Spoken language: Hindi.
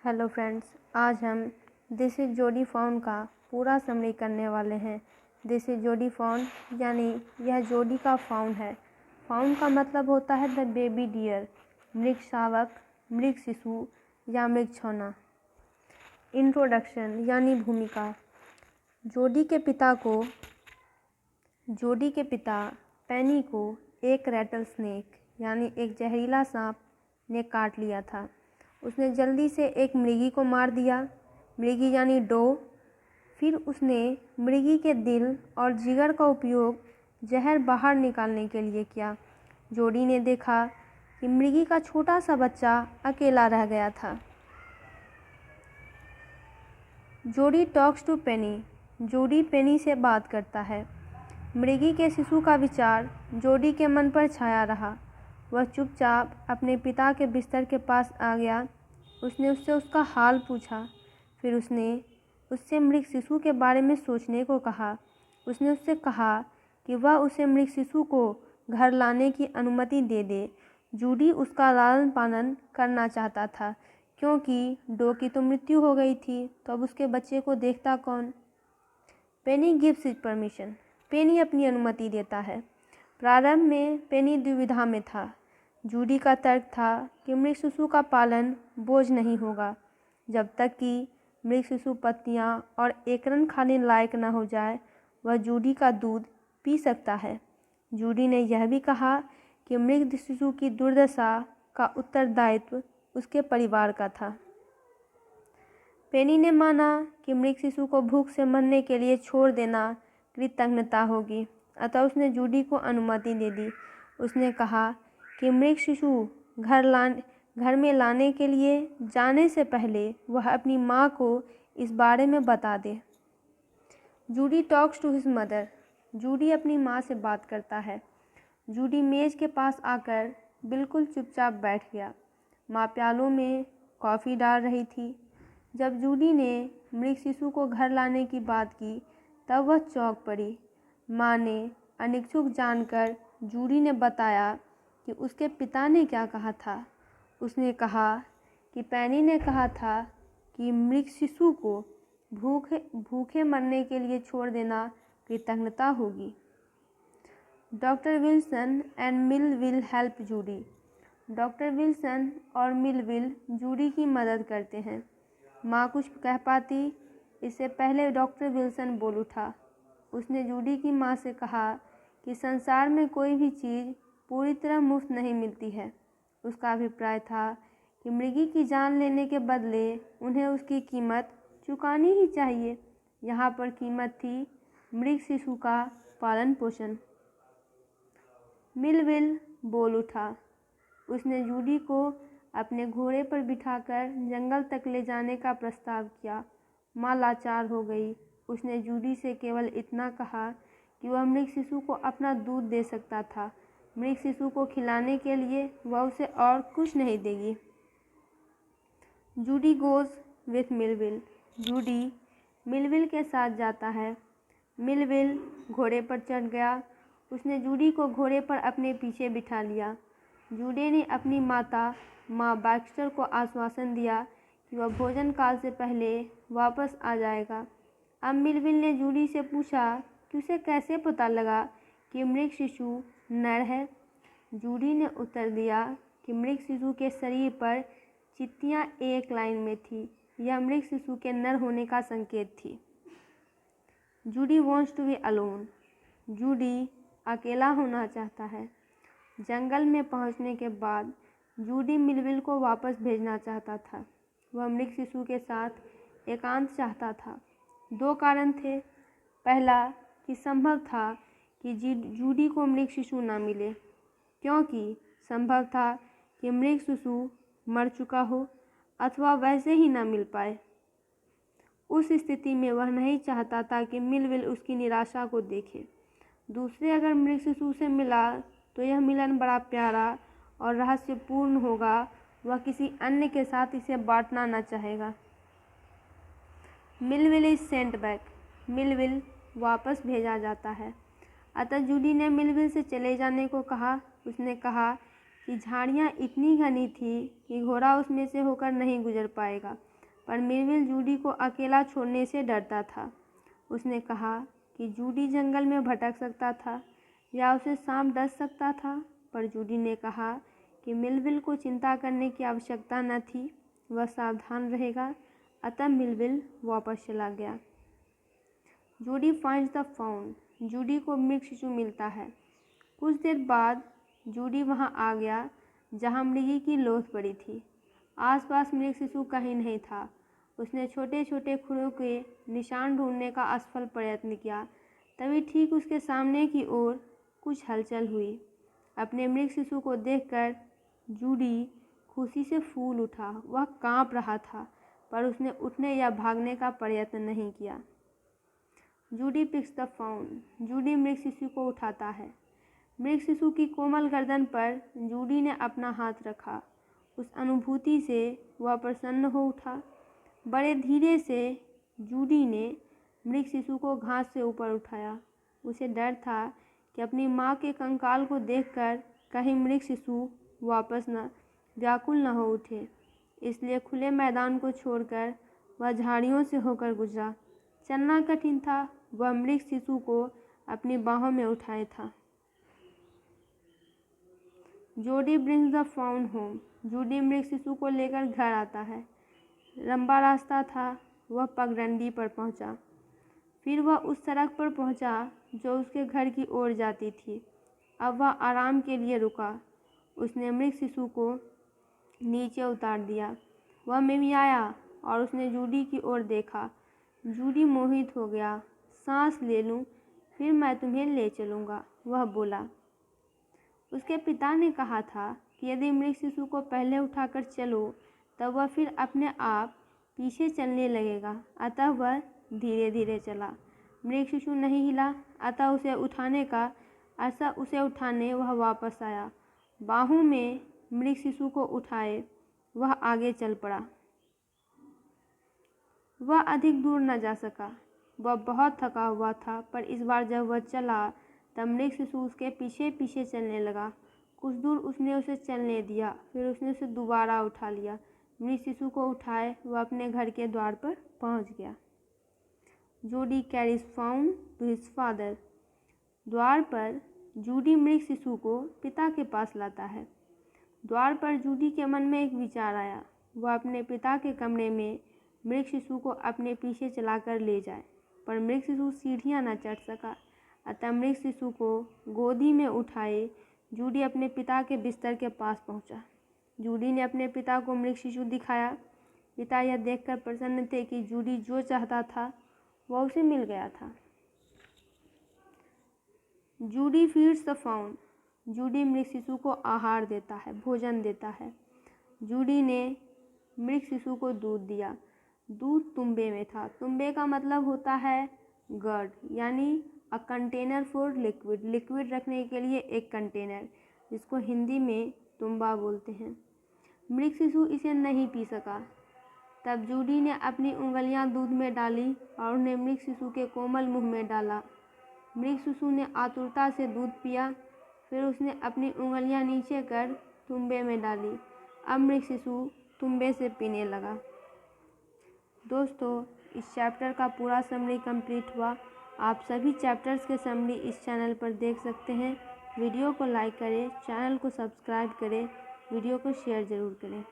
हेलो फ्रेंड्स, आज हम दिस इज जोडी फाउंड का पूरा समरी करने वाले हैं। दिस इज जोडी फाउंड यानी यह जोडी का फाउंड है। फाउंड का मतलब होता है द बेबी डियर, मृग शावक, मृग शिशु या मृग छौना। इंट्रोडक्शन यानी भूमिका। जोडी के पिता पेनी को एक रैटल स्नेक यानी एक जहरीला सांप ने काट लिया था। उसने जल्दी से एक मृगी को मार दिया, मृगी यानी डो। फिर उसने मृगी के दिल और जिगर का उपयोग जहर बाहर निकालने के लिए किया। जोडी ने देखा कि मृगी का छोटा सा बच्चा अकेला रह गया था। जोडी टॉक्स टू पेनी। जोडी पेनी से बात करता है। मृगी के शिशु का विचार जोडी के मन पर छाया रहा। वह चुपचाप अपने पिता के बिस्तर के पास आ गया। उसने उससे उसका हाल पूछा। फिर उसने उससे मृग शिशु के बारे में सोचने को कहा। उसने उससे कहा कि वह उसे मृग शिशु को घर लाने की अनुमति दे दे। जूडी उसका लालन पालन करना चाहता था, क्योंकि डो की तो मृत्यु हो गई थी, तो अब उसके बच्चे को देखता कौन। पेनी गिव्स हिज परमिशन। पेनी अपनी अनुमति देता है। प्रारंभ में पेनी दुविधा में था। जूडी का तर्क था कि मृग शिशु का पालन बोझ नहीं होगा जब तक कि मृग शिशु पत्तियाँ और एकरन खाने लायक न हो जाए। वह जूडी का दूध पी सकता है। जूडी ने यह भी कहा कि मृग शिशु की दुर्दशा का उत्तरदायित्व उसके परिवार का था। पेनी ने माना कि मृग शिशु को भूख से मरने के लिए छोड़ देना कृतज्ञता होगी, अतः उसने जूडी को अनुमति दे दी। उसने कहा कि मृग शिशु घर में लाने के लिए जाने से पहले वह अपनी माँ को इस बारे में बता दे। Judy talks to his mother. Judy अपनी माँ से बात करता है। जूडी मेज़ के पास आकर बिल्कुल चुपचाप बैठ गया। माँ प्यालों में कॉफ़ी डाल रही थी। जब जूडी ने मृग शिशु को घर लाने की बात की तब वह चौंक पड़ी। माँ ने अनिच्छुक जानकर जूडी ने बताया कि उसके पिता ने क्या कहा था। उसने कहा कि पेनी ने कहा था कि मृग शिशु को भूखे मरने के लिए छोड़ देना कृतज्ञता होगी। Doctor Wilson and Millwheel help Jody. Doctor Wilson और मिलविल जूडी की मदद करते हैं। माँ कुछ कह पाती इससे पहले डॉक्टर विल्सन बोल उठा। उसने जूडी की माँ से कहा कि संसार में कोई भी चीज़ पूरी तरह मुफ्त नहीं मिलती है। उसका अभिप्राय था कि मृगी की जान लेने के बदले उन्हें उसकी कीमत चुकानी ही चाहिए। यहाँ पर कीमत थी मृग शिशु का पालन पोषण। मिलविल बोल उठा। उसने जूडी को अपने घोड़े पर बिठाकर जंगल तक ले जाने का प्रस्ताव किया। माँ लाचार हो गई। उसने जूडी से केवल इतना कहा कि वह मृग शिशु को अपना दूध दे सकता था। मृग शिशु को खिलाने के लिए वह उसे और कुछ नहीं देगी। Jody goes with Millwheel. Jody Millwheel के साथ जाता है। मिलविल घोड़े पर चढ़ गया। उसने जूडी को घोड़े पर अपने पीछे बिठा लिया। जूडी ने अपनी माता माँ बैक्स्टर को आश्वासन दिया कि वह भोजन काल से पहले वापस आ जाएगा। अब मिलविल ने जूडी से पूछा कि उसे कैसे पता लगा कि मृग शिशु नर है। जूडी ने उत्तर दिया कि मृग शिशु के शरीर पर चित्तियाँ एक लाइन में थी। यह मृग शिशु के नर होने का संकेत थी। Jody wants to be alone. Jody अकेला होना चाहता है। जंगल में पहुंचने के बाद जूडी मिलविल को वापस भेजना चाहता था। वह मृग शिशु के साथ एकांत चाहता था। दो कारण थे। पहला कि संभव था कि जूडी को मृग शिशु न मिले, क्योंकि संभव था कि मृग शिशु मर चुका हो अथवा वैसे ही न मिल पाए। उस स्थिति में वह नहीं चाहता था कि मिलविल उसकी निराशा को देखे। दूसरे, अगर मृग शिशु से मिला तो यह मिलन बड़ा प्यारा और रहस्यपूर्ण होगा। वह किसी अन्य के साथ इसे बांटना न चाहेगा। Millville is sent back. Millville वापस भेजा जाता है। अतः जूडी ने मिलविल से चले जाने को कहा। उसने कहा कि झाड़ियाँ इतनी घनी थी कि घोड़ा उसमें से होकर नहीं गुजर पाएगा। पर मिलविल जूडी को अकेला छोड़ने से डरता था। उसने कहा कि जूडी जंगल में भटक सकता था या उसे सांप डस सकता था, पर जूडी ने कहा कि मिलविल को चिंता करने की आवश्यकता न थी, वह सावधान रहेगा। अतः मिलविल वापस चला गया। Jody finds the fawn, Jody को मृग शिशु मिलता है। कुछ देर बाद जूडी वहां आ गया जहां मृगी की लोथ पड़ी थी। आसपास मृग शिशु कहीं नहीं था। उसने छोटे छोटे खुरों के निशान ढूंढने का असफल प्रयत्न किया। तभी ठीक उसके सामने की ओर कुछ हलचल हुई। अपने मृग शिशु को देखकर जूडी खुशी से फूल उठा। वह कांप रहा था, पर उसने उठने या भागने का प्रयत्न नहीं किया। Jody picks the fawn, Jody मृग शिशु को उठाता है। मृग शिशु की कोमल गर्दन पर जूडी ने अपना हाथ रखा। उस अनुभूति से वह प्रसन्न हो उठा। बड़े धीरे से जूडी ने मृग शिशु को घास से ऊपर उठाया। उसे डर था कि अपनी माँ के कंकाल को देखकर कहीं मृग शिशु वापस व्याकुल न हो उठे, इसलिए खुले मैदान को छोड़कर वह झाड़ियों से होकर गुजरा। चलना कठिन था। वह मृग शिशु को अपनी बाहों में उठाए था। Jody brings the fawn home, Jody मृग शिशु को लेकर घर आता है। लंबा रास्ता था। वह पगडंडी पर पहुंचा। फिर वह उस सड़क पर पहुंचा जो उसके घर की ओर जाती थी। अब वह आराम के लिए रुका। उसने मृग शिशु को नीचे उतार दिया। वह मिमियाया और उसने जूडी की ओर देखा। जूडी मोहित हो गया। सांस ले लूं, फिर मैं तुम्हें ले चलूँगा, वह बोला। उसके पिता ने कहा था कि यदि मृग शिशु को पहले उठाकर चलो तब वह फिर अपने आप पीछे चलने लगेगा। अतः वह धीरे धीरे चला। मृग शिशु नहीं हिला। अतः उसे उठाने वह वापस आया। बाहों में मृग शिशु को उठाए वह आगे चल पड़ा। वह अधिक दूर न जा सका। वह बहुत थका हुआ था, पर इस बार जब वह चला तब मृग शिशु उसके पीछे पीछे चलने लगा। कुछ दूर उसने उसे चलने दिया, फिर उसने उसे दोबारा उठा लिया। मृग शिशु को उठाए वह अपने घर के द्वार पर पहुंच गया। Jody carries fawn to his father, द्वार पर जूडी मृग शिशु को पिता के पास लाता है। द्वार पर जूडी के मन में एक विचार आया। वह अपने पिता के कमरे में मृग शिशु को अपने पीछे चलाकर ले जाए, पर मृग शिशु सीढ़ियां न चढ़ सका। अतः मृग शिशु को गोदी में उठाए जूडी अपने पिता के बिस्तर के पास पहुंचा। जूडी ने अपने पिता को मृग शिशु दिखाया। पिता यह देखकर प्रसन्न थे कि जूडी जो चाहता था वह उसे मिल गया था। Jody feeds the fawn, Jody मृग शिशु को आहार देता है, भोजन देता है। जूडी ने मृग शिशु को दूध दिया। दूध तुम्बे में था। तुम्बे का मतलब होता है गर्ड, यानी a container for liquid, liquid रखने के लिए एक कंटेनर, जिसको हिंदी में तुम्बा बोलते हैं। मृग शिशु इसे नहीं पी सका। तब जूडी ने अपनी उंगलियां दूध में डाली और उन्हें मृग शिशु के कोमल मुंह में डाला। मृग शिशु ने आतुरता से दूध पिया। फिर उसने अपनी उंगलियां नीचे कर तुम्बे में डाली। अब मृग शिशु तुम्बे से पीने लगा। दोस्तों, इस चैप्टर का पूरा समरी कंप्लीट हुआ। आप सभी चैप्टर्स के समरी इस चैनल पर देख सकते हैं। वीडियो को लाइक करें, चैनल को सब्सक्राइब करें, वीडियो को शेयर ज़रूर करें।